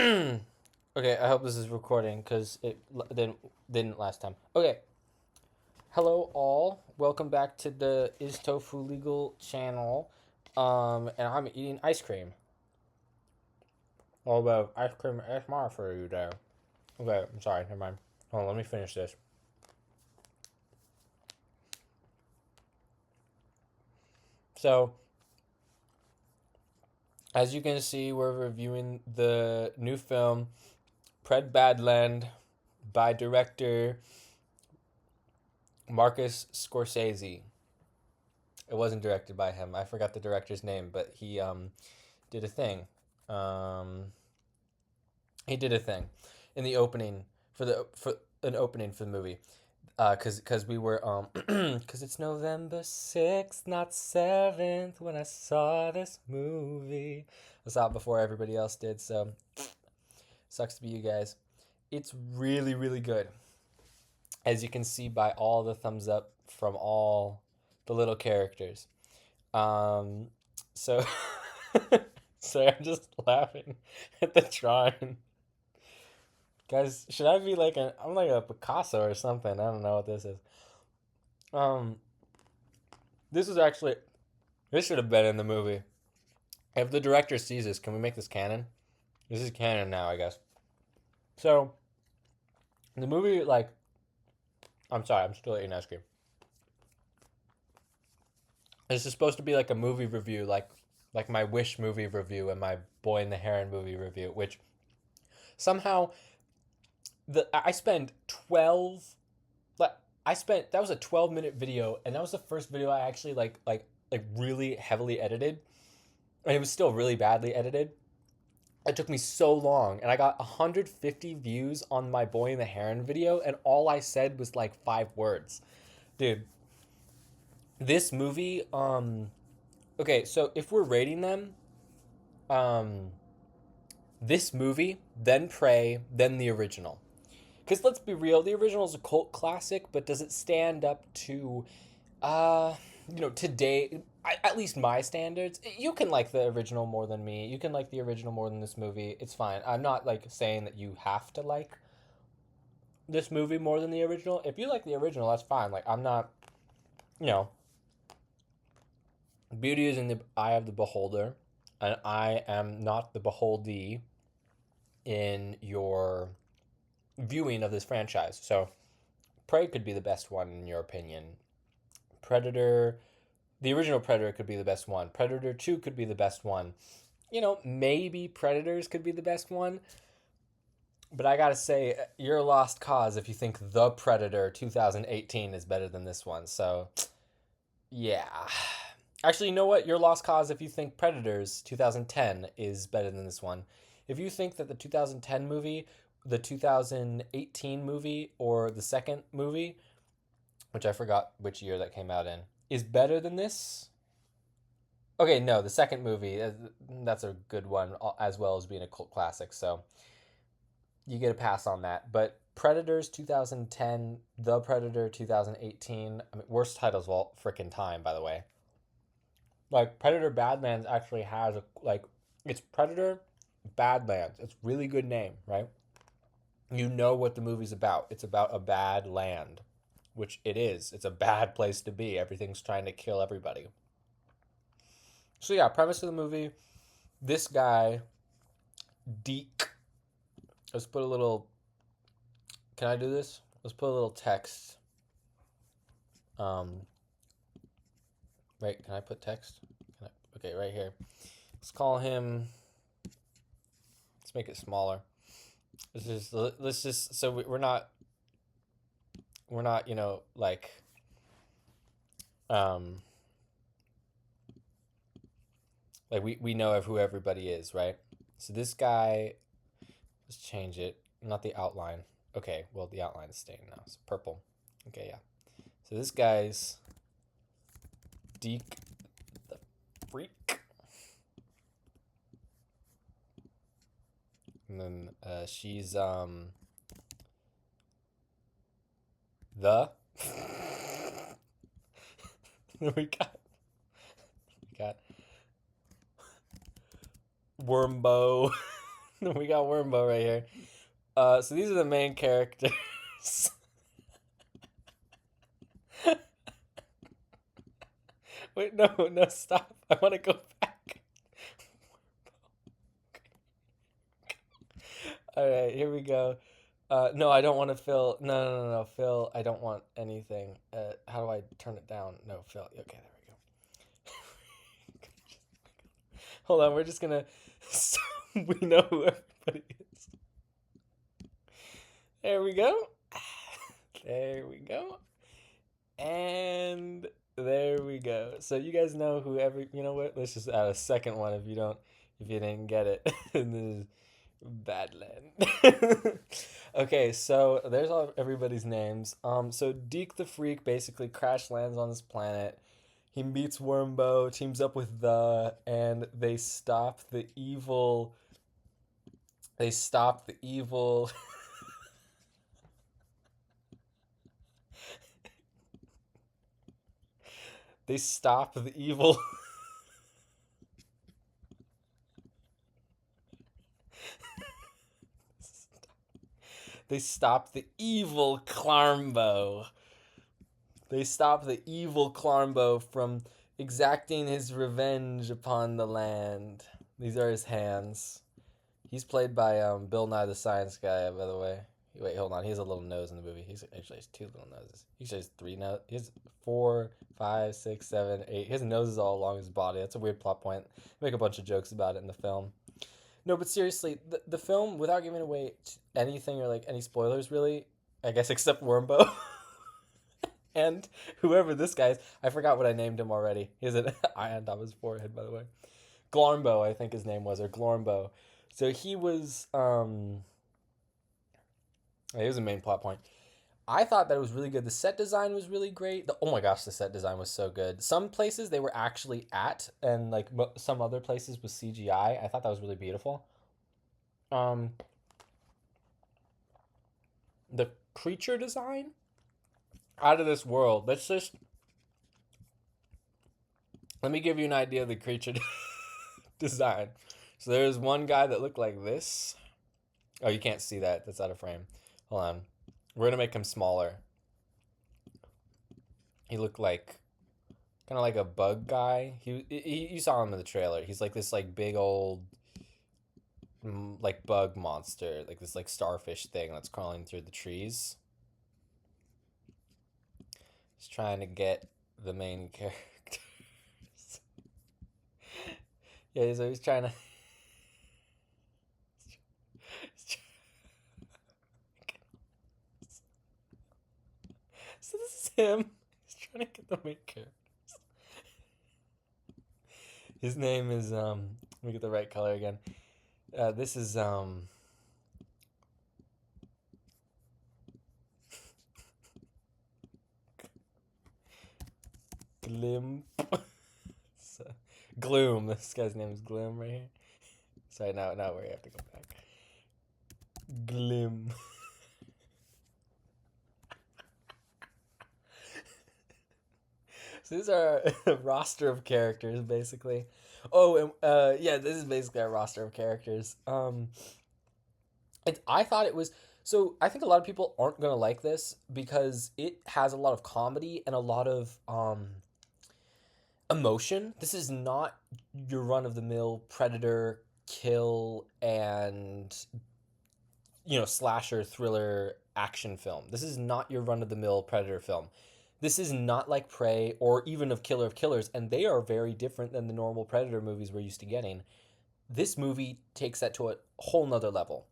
Okay, I hope this is recording because it didn't last time. Okay, hello all. Welcome back to the Is Tofu Legal channel. And I'm eating ice cream. All about ice cream ASMR for you there. Okay, I'm sorry. Never mind. Hold on, let me finish this. So, as you can see, we're reviewing the new film Badlands by director Marcus Scorsese. It wasn't directed by him. I forgot the director's name, but he did a thing. Um, he did a thing in the opening for an opening for the movie. Cause we were cause it's November 6th, not 7th, when I saw this movie. I saw it before everybody else did, so sucks to be you guys. It's really, really good. As you can see by all the thumbs up from all the little characters. Um, so, so I'm just laughing at the drawing. Guys, should I be like I'm like a Picasso or something. I don't know what this is. Um, this is actually, this should have been in the movie. If the director sees this, can we make this canon? This is canon now, I guess. So, the movie, like, I'm sorry, I'm still eating ice cream. This is supposed to be like a movie review, like my Wish movie review and my Boy and the Heron movie review, which somehow I spent 12 like I spent that was a 12-minute video, and that was the first video I actually like really heavily edited, and it was still really badly edited. It took me so long, and I got 150 views on my Boy and the Heron video, and all I said was like 5 words. Dude, this movie okay, so if we're rating them, um this movie, then Prey, then the original. Because let's be real, the original is a cult classic, but does it stand up to, uh, today, at least my standards? You can like the original more than me. You can like the original more than this movie. It's fine. I'm not like saying that you have to like this movie more than the original. If you like the original, that's fine. Like, I'm not, you know, beauty is in the eye of the beholder, and I am not the beholdee in your viewing of this franchise. So, Prey could be the best one in your opinion. Predator, the original Predator could be the best one. Predator 2 could be the best one. Maybe Predators could be the best one. But I gotta say, you're a lost cause if you think The Predator 2018 is better than this one. So, yeah. Actually, you know what? You're a lost cause if you think Predators 2010 is better than this one. If you think that the 2010 movie, the 2018 movie, or the second movie, which I forgot which year that came out in, is better than this. Okay, no, the second movie, that's a good one, as well as being a cult classic, so you get a pass on that. But Predators 2010, The Predator 2018, I mean, worst titles of all freaking time, by the way. Like, Predator Badlands actually has it's Predator Badlands. It's a really good name, right? You know what the movie's about. It's about a bad land, which it is. It's a bad place to be. Everything's trying to kill everybody. So yeah, premise of the movie: this guy, Deek. Let's put a little. Can I do this? Let's put a little text. Um. Right? Can I put text? Okay, right here. Let's call him. Let's make it smaller. Let's just so we're not like um like we know of who everybody is, right? So this guy, let's change it. Not the outline. Okay, well the outline is staying now. It's purple. Okay, yeah. So this guy's Deek the Freak. And then she's the we got Wormbo. We got Wormbo right here. So these are the main characters. Wait, no, no, stop. I want to go back. All right, here we go. No, I don't want to fill. No, no, no, no, Phil. I don't want anything. How do I turn it down? No, Phil. Okay, there we go. Hold on, we're just gonna. We know who everybody is. There we go. There we go. And there we go. So you guys know who every. You know what? Let's just add a second one if you don't. If you didn't get it. This is Badland. Okay, so there's all everybody's names. So Deek the Freak basically crash lands on this planet. He meets Wormbo, teams up with and they stop the evil. They stop the evil. They stop the evil. They stop the evil Clarmbo. They stop the evil Clarmbo from exacting his revenge upon the land. These are his hands. He's played by Bill Nye the Science Guy, by the way. Wait, hold on. He has a little nose in the movie. He's actually has two little noses. He actually has three nose. He has 4, 5, 6, 7, 8. His nose is all along his body. That's a weird plot point. Make a bunch of jokes about it in the film. No, but seriously, the film, without giving away anything or like any spoilers, really, I guess except Wormbo and whoever this guy is. I forgot what I named him already. He has an eye on top of his forehead, by the way. Glormbo, I think his name was, or Glormbo. So he was a main plot point. I thought that it was really good. The set design was really great. Oh my gosh, the set design was so good. Some places they were actually at, and like some other places was CGI. I thought that was really beautiful. Um, the creature design, out of this world. Let me give you an idea of the creature design. So there's one guy that looked like this. Oh, you can't see that. That's out of frame. Hold on. We're going to make him smaller. He looked like kind of like a bug guy. You saw him in the trailer. He's like this like big old like bug monster, like this like starfish thing that's crawling through the trees. He's trying to get the main characters. Yeah, so he's trying to So this is him. He's trying to get the main characters. His name is let me get the right color again. This is Glim. So, Gloom. This guy's name is Gloom right here. Sorry, now we have to go back. Glim. So these are a roster of characters, basically. Oh, and yeah, this is basically our roster of characters. I thought it was so. I think a lot of people aren't gonna like this because it has a lot of comedy and a lot of emotion. This is not your run of the mill predator kill and slasher thriller action film. This is not your run of the mill predator film. This is not like Prey or even of Killer of Killers, and they are very different than the normal Predator movies we're used to getting. This movie takes that to a whole nother level.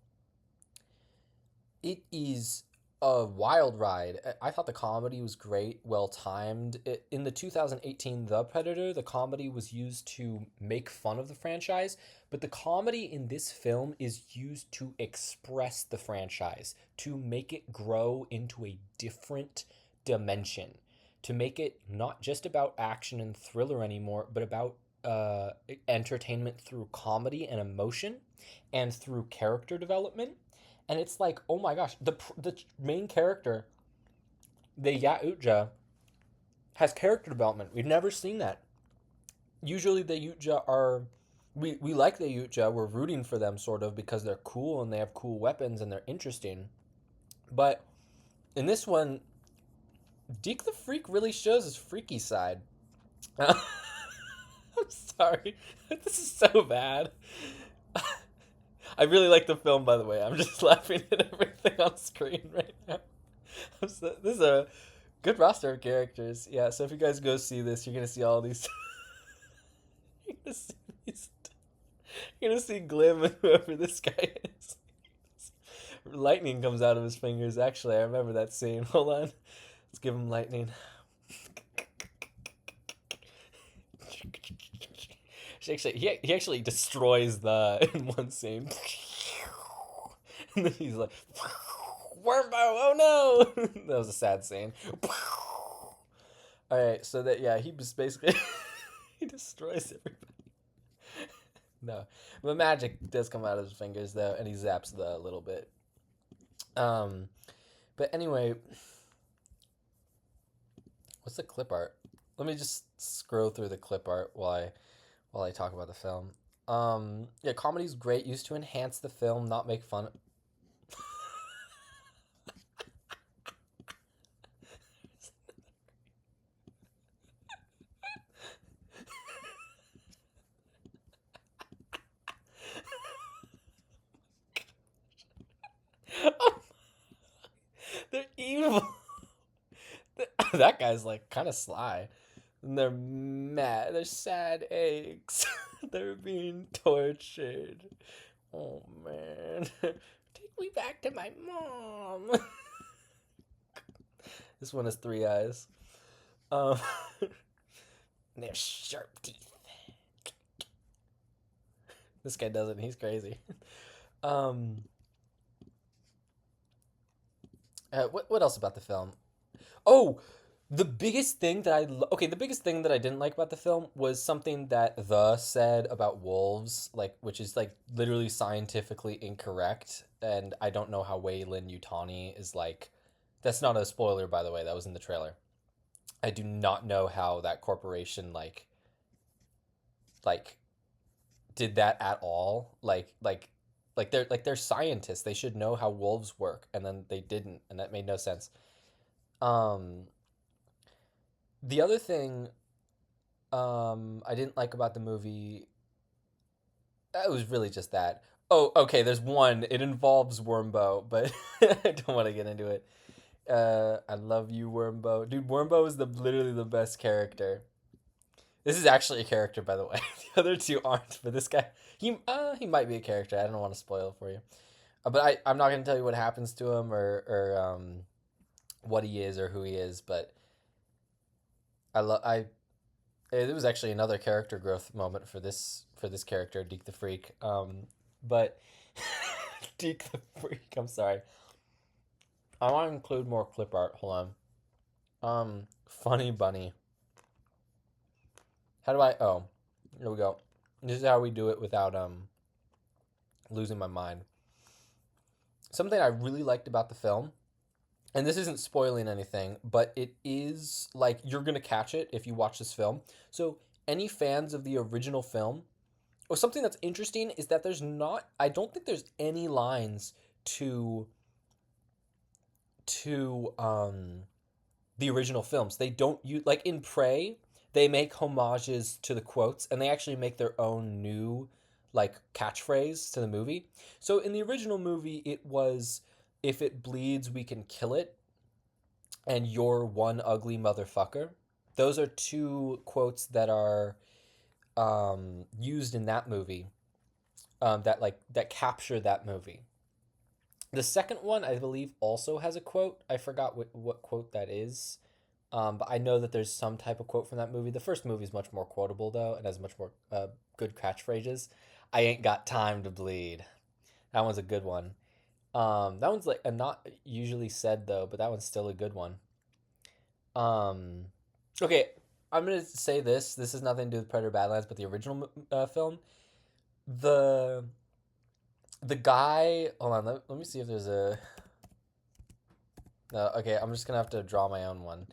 It is a wild ride. I thought the comedy was great, well timed. In the 2018 The Predator, the comedy was used to make fun of the franchise, but the comedy in this film is used to express the franchise, to make it grow into a different dimension, to make it not just about action and thriller anymore, but about entertainment through comedy and emotion and through character development. And it's like, oh my gosh, the main character, the Yautja, has character development. We've never seen that. Usually the Yautja are we like the Yucha. We're rooting for them sort of because they're cool and they have cool weapons and they're interesting. But in this one, Deek the Freak really shows his freaky side. I'm sorry. This is so bad. I really like the film, by the way. I'm just laughing at everything on screen right now. This is a good roster of characters. Yeah, so if you guys go see this, you're gonna see all these. you're gonna see these. You're gonna see Glim and whoever this guy is. Lightning comes out of his fingers. Actually, I remember that scene. Hold on, let's give him lightning. He actually destroys the in one scene. And then he's like, Wormbo, oh no! That was a sad scene. Alright, so that, yeah, he just basically, he destroys everybody. No, but magic does come out of his fingers though, and he zaps the a little bit. But anyway, what's the clip art? Let me just scroll through the clip art while I talk about the film. Yeah, comedy's great, used to enhance the film, not make fun. They're evil. That guy's like kind of sly. And they're mad. They're sad eggs. They're being tortured. Oh man. Take me back to my mom. This one has 3 eyes. Um, they have sharp teeth. This guy doesn't. He's crazy. Um, what else about the film? Oh, the biggest thing that the biggest thing that I didn't like about the film was something that the said about wolves, like which is like literally scientifically incorrect, and I don't know how Weyland Yutani is like. That's not a spoiler, by the way. That was in the trailer. I do not know how that corporation like did that at all. They're scientists. They should know how wolves work, and then they didn't, and that made no sense. Um, the other thing I didn't like about the movie, it was really just that. Oh, okay, there's one. It involves Wormbo, but I don't want to get into it. I love you, Wormbo. Dude, Wormbo is literally the best character. This is actually a character, by the way. The other two aren't, but this guy, he might be a character. I don't want to spoil it for you. But I'm not going to tell you what happens to him or what he is or who he is, but it was actually another character growth moment for this character, Deek the Freak. But Deek the Freak, I'm sorry. I want to include more clip art. Hold on. Funny Bunny. How do I? Oh, here we go. This is how we do it without losing my mind. Something I really liked about the film, and this isn't spoiling anything, but it is like you're gonna catch it if you watch this film. So any fans of the original film, or something that's interesting is that I don't think there's any lines to the original films. They don't use, like in Prey, they make homages to the quotes and they actually make their own new like catchphrase to the movie. So in the original movie it was, if it bleeds we can kill it, and you're one ugly motherfucker. Those are 2 quotes that are used in that movie, that capture that movie. The second one, I believe, also has a quote. I forgot what quote that is. But I know that there's some type of quote from that movie. The first movie is much more quotable, though, and has much more good catchphrases. I ain't got time to bleed. That one's a good one. That one's like not usually said, though, but that one's still a good one. Okay, I'm going to say this. This has nothing to do with Predator Badlands, but the original film. The guy, hold on, let me see if there's a, no, okay, I'm just gonna have to draw my own one.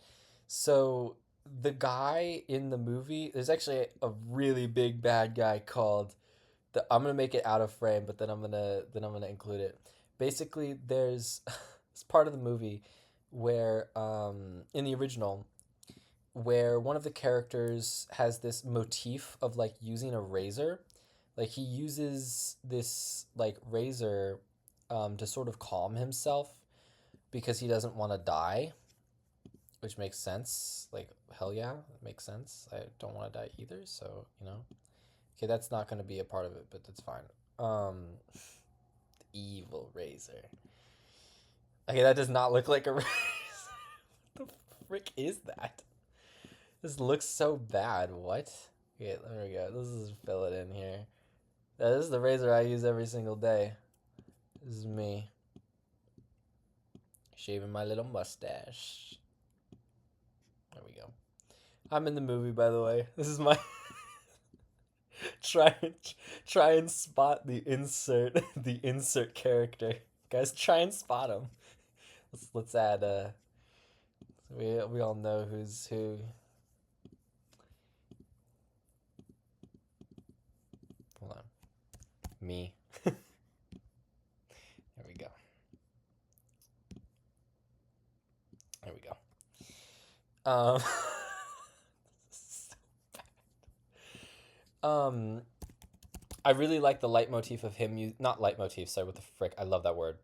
So the guy in the movie, there's actually a really big bad guy called I'm gonna make it out of frame, but then I'm gonna include it. Basically, there's it's part of the movie where in the original where one of the characters has this motif of like using a razor. Like he uses this like razor to sort of calm himself because he doesn't want to die, which makes sense. Like hell yeah, it makes sense. I don't want to die either, so you know. Okay, that's not going to be a part of it, but that's fine. Evil razor. Okay, that does not look like a razor. What the frick is that? This looks so bad. What? Okay, there we go. Let's just fill it in here. This is the razor I use every single day. This is me. Shaving my little mustache. There we go. I'm in the movie, by the way. This is my... try and spot the insert character. Guys, try and spot him. Let's add we all know who's who. Hold on. Me. There we go. There we go. So bad. I really like the leitmotif of him. Not leitmotif. Sorry, what the frick? I love that word.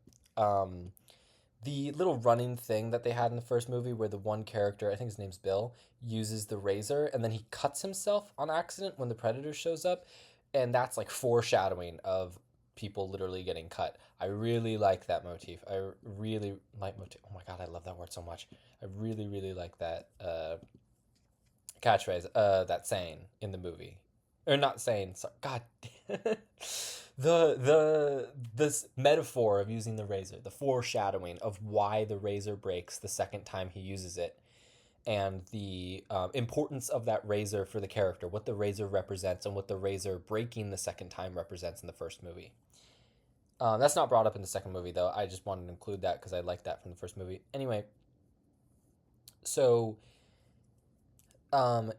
The little running thing that they had in the first movie, where the one character, I think his name's Bill, uses the razor and then he cuts himself on accident when the predator shows up, and that's like foreshadowing of people literally getting cut. I really like that motif. I really like motif. Oh my god, I love that word so much. I really like that catchphrase, that saying in the movie, or not saying. Sorry, God, this metaphor of using the razor, the foreshadowing of why the razor breaks the second time he uses it, and the importance of that razor for the character, what the razor represents, and what the razor breaking the second time represents in the first movie. That's not brought up in the second movie, though. I just wanted to include that because I liked that from the first movie. Anyway, so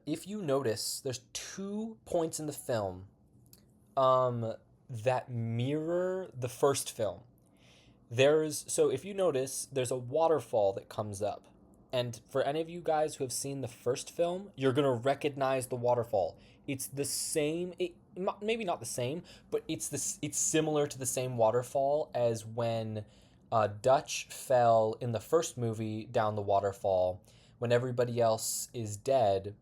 if you notice, there's 2 points in the film that mirror the first film. So if you notice, there's a waterfall that comes up. And for any of you guys who have seen the first film, you're going to recognize the waterfall. It's the same, maybe not the same, but it's similar to the same waterfall as when Dutch fell in the first movie down the waterfall when everybody else is dead.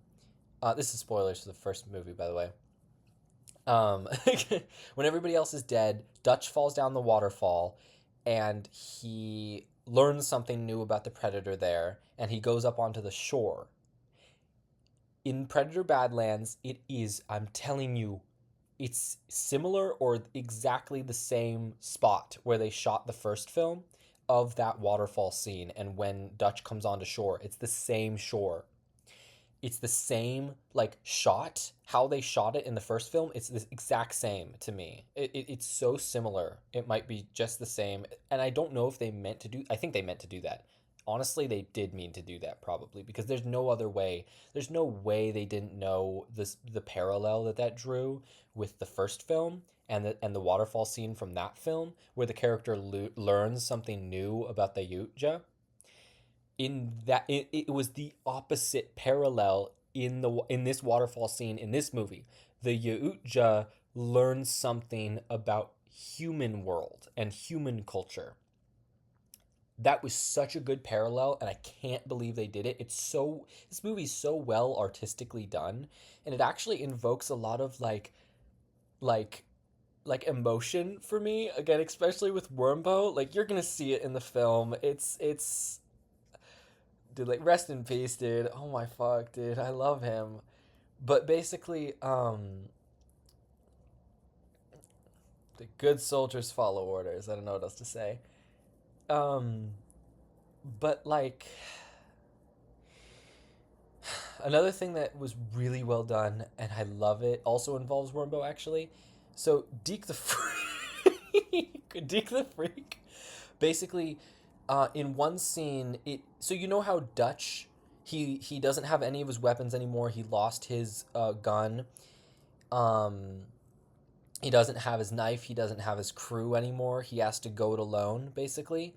This is spoilers for the first movie, by the way. When everybody else is dead, Dutch falls down the waterfall, and he learns something new about the predator there, and he goes up onto the shore. In Predator Badlands, it is, I'm telling you, it's similar or exactly the same spot where they shot the first film of that waterfall scene, and when Dutch comes onto shore, it's the same shore. It's the same like shot, how they shot it in the first film. It's the exact same to me. It's so similar. It might be just the same, and I don't know if they meant to do. I think they meant to do that. Honestly, they did mean to do that probably, because there's no other way. There's no way they didn't know the parallel that drew with the first film and the waterfall scene from that film, where the character learns something new about the Yuja. In that, it was the opposite parallel in this waterfall scene in this movie. The Yuja learns something about human world and human culture. That was such a good parallel, and I can't believe they did it. This movie's so well artistically done, and it actually invokes a lot of like emotion for me, again, especially with Wormbo. Like, you're gonna see it in the film. It's dude, like, rest in peace, dude. Oh my fuck, dude, I love him. But basically, the good soldiers follow orders. I don't know what else to say. um but like, another thing that was really well done, and I love it, also involves Wormbo, actually. So Deek the Freak, Deek the Freak, basically, in one scene, so you know how Dutch, he doesn't have any of his weapons anymore. He lost his gun, um, He doesn't have his knife, he doesn't have his crew anymore. He has to go it alone, basically.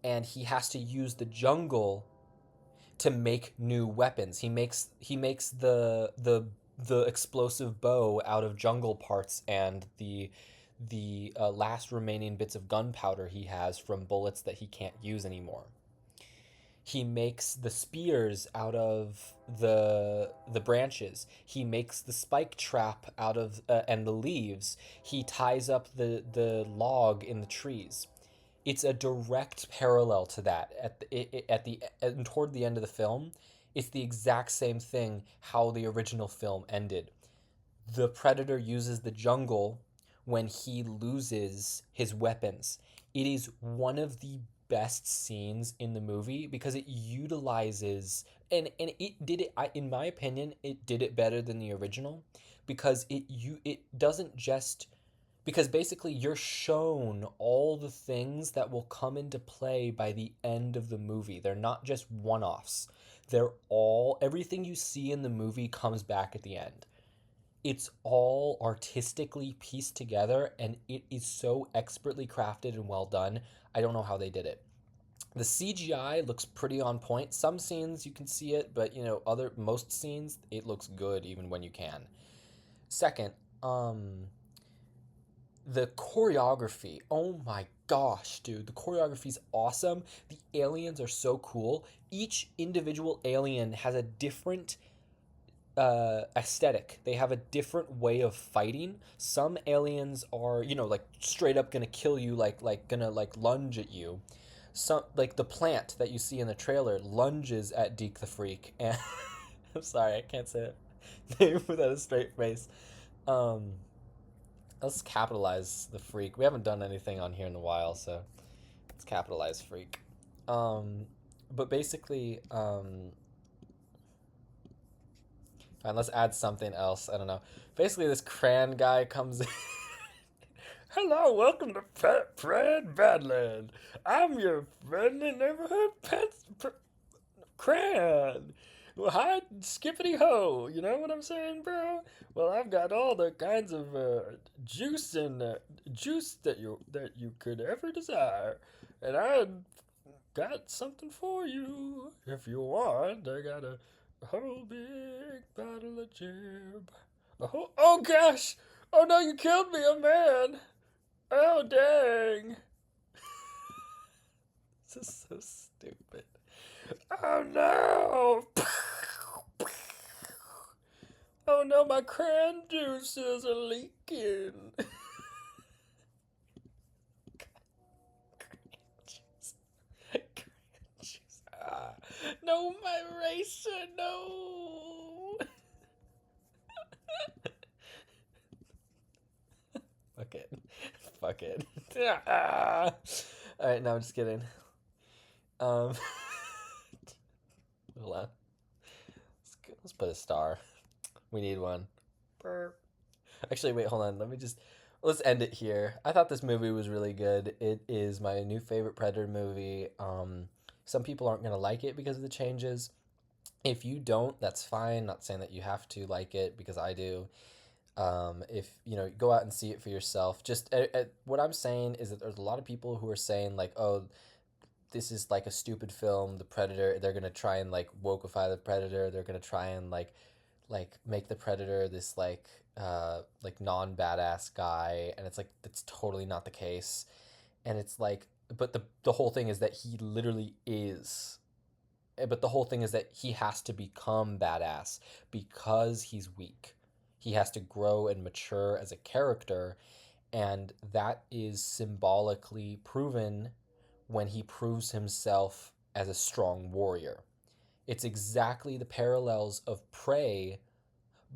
And he has to use the jungle to make new weapons. He makes the explosive bow out of jungle parts and the last remaining bits of gunpowder he has from bullets that he can't use anymore. He makes the spears out of the branches. He makes the spike trap out of and the leaves. He ties up the log in the trees. It's a direct parallel to that and toward the end of the film. It's the exact same thing how the original film ended. The predator uses the jungle when he loses his weapons. It is one of the best scenes in the movie because it utilizes and it did it in my opinion it did it better than the original because it doesn't just because basically you're shown all the things that will come into play by the end of the movie. They're not just one-offs. They're all everything you see in the movie comes back at the end. It's all artistically pieced together and it is so expertly crafted and well done. I don't know how they did it. The CGI looks pretty on point. Some scenes you can see it, but other most scenes it looks good even when you can. Second, the choreography. Oh my gosh, dude. The choreography is awesome. The aliens are so cool. Each individual alien has a different aesthetic. They have a different way of fighting. Some aliens are, like straight up gonna kill you, like gonna like lunge at you. Some like the plant that you see in the trailer lunges at Deek the Freak, and I'm sorry, I can't say it name without a straight face. Um, let's capitalize the Freak. We haven't done anything on here in a while, so let's capitalize Freak. Um, but basically, fine, let's add something else. I don't know. Basically, this Cran guy comes in. Hello, welcome to Pet Fred Badland. I'm your friendly neighborhood Cran. Well, hi, skippity ho. You know what I'm saying, bro? Well, I've got all the kinds of juice that you could ever desire, and I got something for you if you want. I got a whole big bottle of jib. Oh gosh! Oh no, you killed me, a man! Oh dang! This is so stupid. Oh no! Oh no, my cran juices are leaking. Ah, no, my racer, no. Fuck it. Fuck it. Alright, no, I'm just kidding. Um, hold on. Let's put a star. We need one. Burp. Actually, wait, hold on. Let's end it here. I thought this movie was really good. It is my new favorite Predator movie. Some people aren't gonna like it because of the changes. If you don't, that's fine. Not saying that you have to like it because I do. If go out and see it for yourself. Just what I'm saying is that there's a lot of people who are saying like, oh, this is like a stupid film. The Predator. They're gonna try and like wokeify the Predator. They're gonna try and like make the Predator this like non badass guy, and it's like that's totally not the case. And it's like, but the whole thing is that he literally is. But the whole thing is that he has to become badass because he's weak. He has to grow and mature as a character, and that is symbolically proven when he proves himself as a strong warrior. It's exactly the parallels of Prey,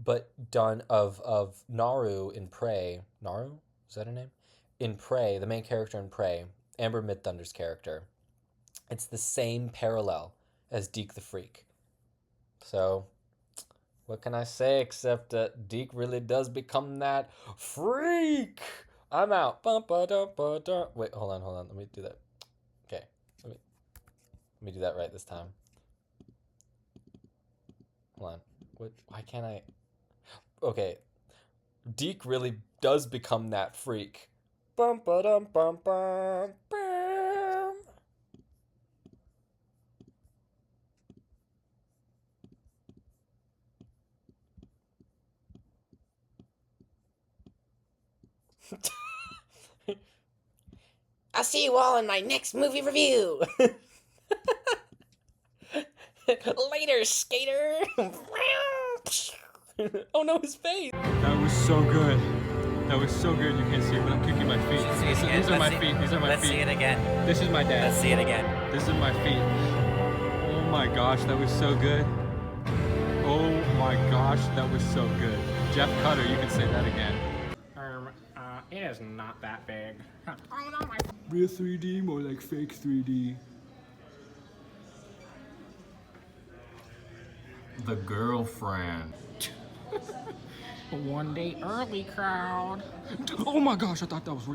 but done of Naru in Prey. Naru? Is that her name? In Prey, the main character in Prey, Amber Midthunder's character. It's the same parallel as Deek the Freak. So, what can I say except that Deek really does become that freak? I'm out. Wait, hold on. Let me do that. Okay, let me do that right this time. Hold on. What? Why can't I? Okay. Deek really does become that freak. Bum ba dum bum bum bum. I'll see you all in my next movie review. Later, skater. Oh no, his face. That was so good. That was so good. You can't see it, but I'm kicking my feet. These are my feet. These are my feet. Let's see it again. This is my dad. Let's see it again. This is my feet. Oh my gosh, that was so good. Oh my gosh, that was so good. Jeff Cutter, you can say that again. It is not that big. Real 3D, more like fake 3D. The girlfriend. One day early, crowd. Oh my gosh, I thought that was real.